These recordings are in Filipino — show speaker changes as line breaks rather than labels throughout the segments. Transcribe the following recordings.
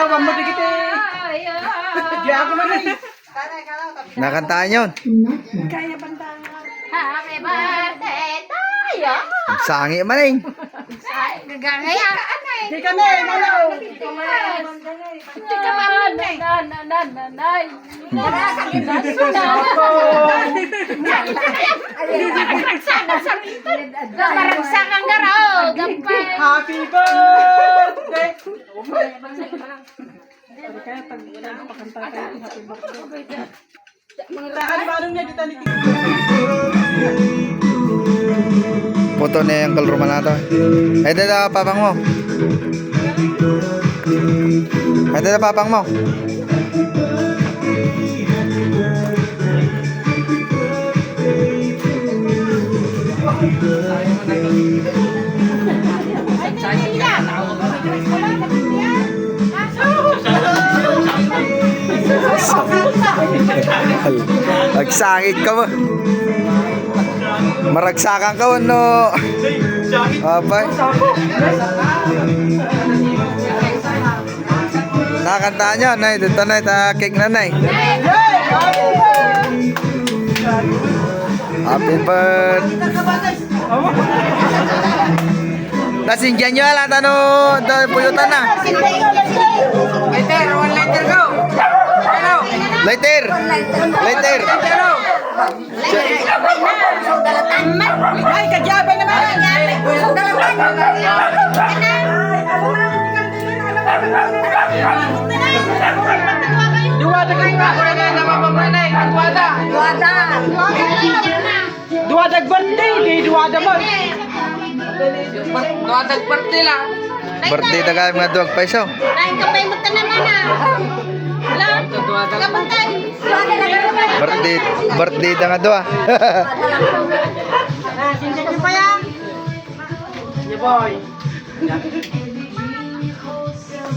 wag mo digit eh. Di ako man eh.
Nakantaan yun.
Kaya bantangan.
Happy birthday tayo.
Sangi man eh.
Gagaya.
Di ka na eh, malaw.
Hindi ka malanay. Nanay. Maragsak ang garaw.
Happy birthday. Kaya pag pakanta kayo, happy birthday. Tahan ba nung nagita ni Tito?
Puto na yung kalruman na ito. Ito na papang mo. Ito na papang mo. Nagsangit ka mo. Maragsakan ka mo, no? Apay. Nakantaan nyo, nay. Dito na, cake na, nay. Happy birthday. Nasingyan nyo, alam, puyutan na.
Lighter, 1 lighter go.
Lighter. Lighter.
Ay, kadyabay naman. Duwada kayo nga. Kung na namamamanay. Duwadag birthday. Di duwada mo. Duwadag birthday lang.
Birthday na kayo mga duwag paiso.
Lain ka pa yung magtanaman na. Wala. Kapantay.
Birthday na nga doa.
Sindihan niyo pa yan. Yeah, boy.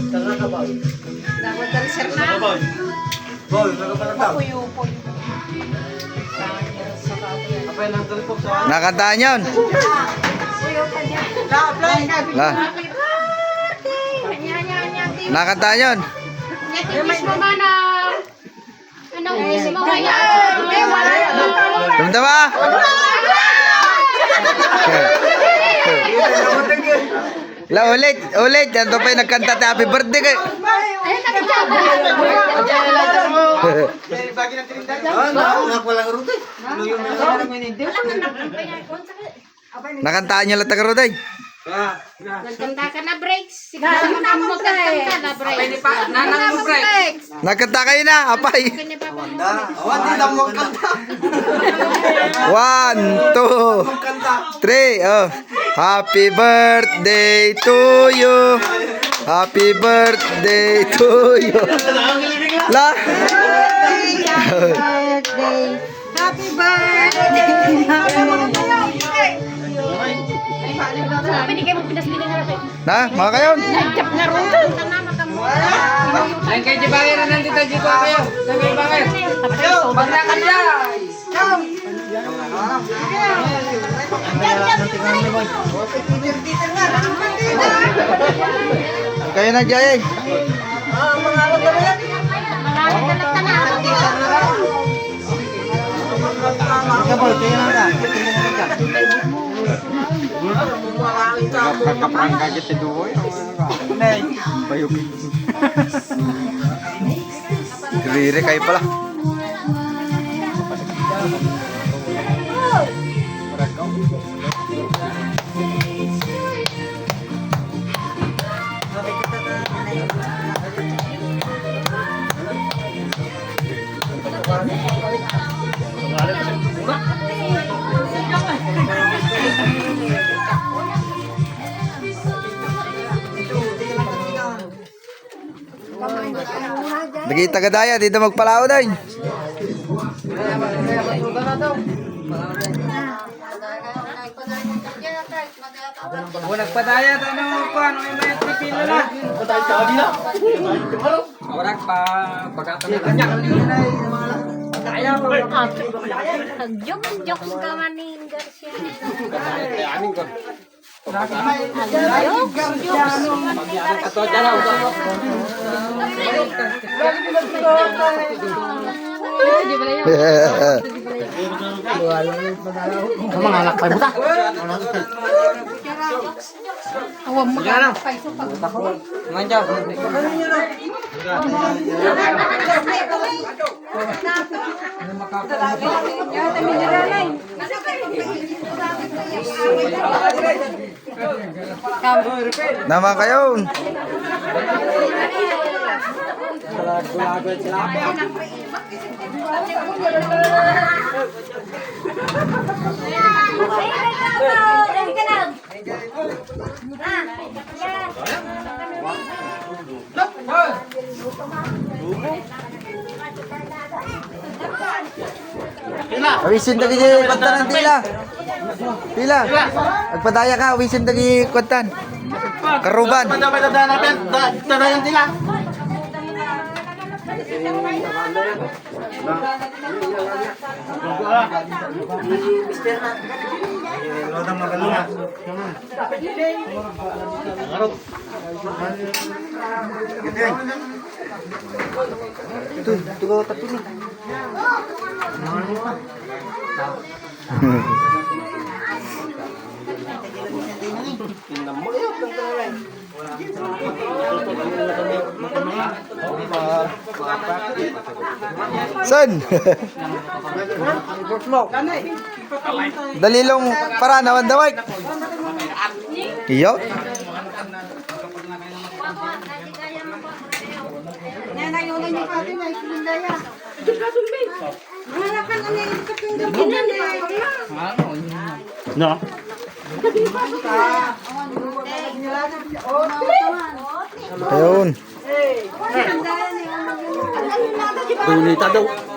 Tanga ka ba?
Dapat kanser na.
Boy, nagkapalatang. Apay lang tulpok sa...
Nakantaan yun. La. Nakantaan yun.
Netis mo ba na? Anong wish mo kaya?
Tumta ba? La, ulit. Yan to pa yung nagkanta tayo. Happy birthday kayo.
Ayun, nakikita.
Bagi ng tirindan.
Nakantaan nyo lang taga-roday.
Nagkanta ka na breaks. Sige, mo magkanta na breaks.
Nanang mo breaks.
Nagkanta kayo na. Apay.
Kanya pa po.
Awan, di lang magkanta.
1, 2, 3. Oh. Happy birthday to you. Happy birthday to you. La.
Happy birthday.
Sabi ni kayo magpinasligan na natin.
Na, mga kayo.
Nagkap na rin.
Ayun kayo di bangir na nandito dito kayo. Sabi yung bangir. Bagnakan niya.
Kayo na, Jay.
Mangalit ka na.
Kaprangka kita dua. Bayuk.
Riri kayo pala. Lagi tagadaya dito magpalao din.
Nagpadaya tayo ng kuhan. Ano yung may tripilo na? Patay ka abi na. Orang pa pagkatang kanya. Kaya pa.
Jok ka manin Garcia.
Aning ko.
Jok. Awam mo ka. Paiso pag.
Naman kayo. Awisin dagi kwantan ng tila. Tila. Agpadaya ka, awisin dagi kwantan. Karuban.
Tanayan sila.
San? Dalilong para naman daway. Iyo.
Yan na yung ganyan pati na ikindaya. Wala ka na na yung katulog.
No.
Ayun.
Ikindaya na yung
Dunita daw.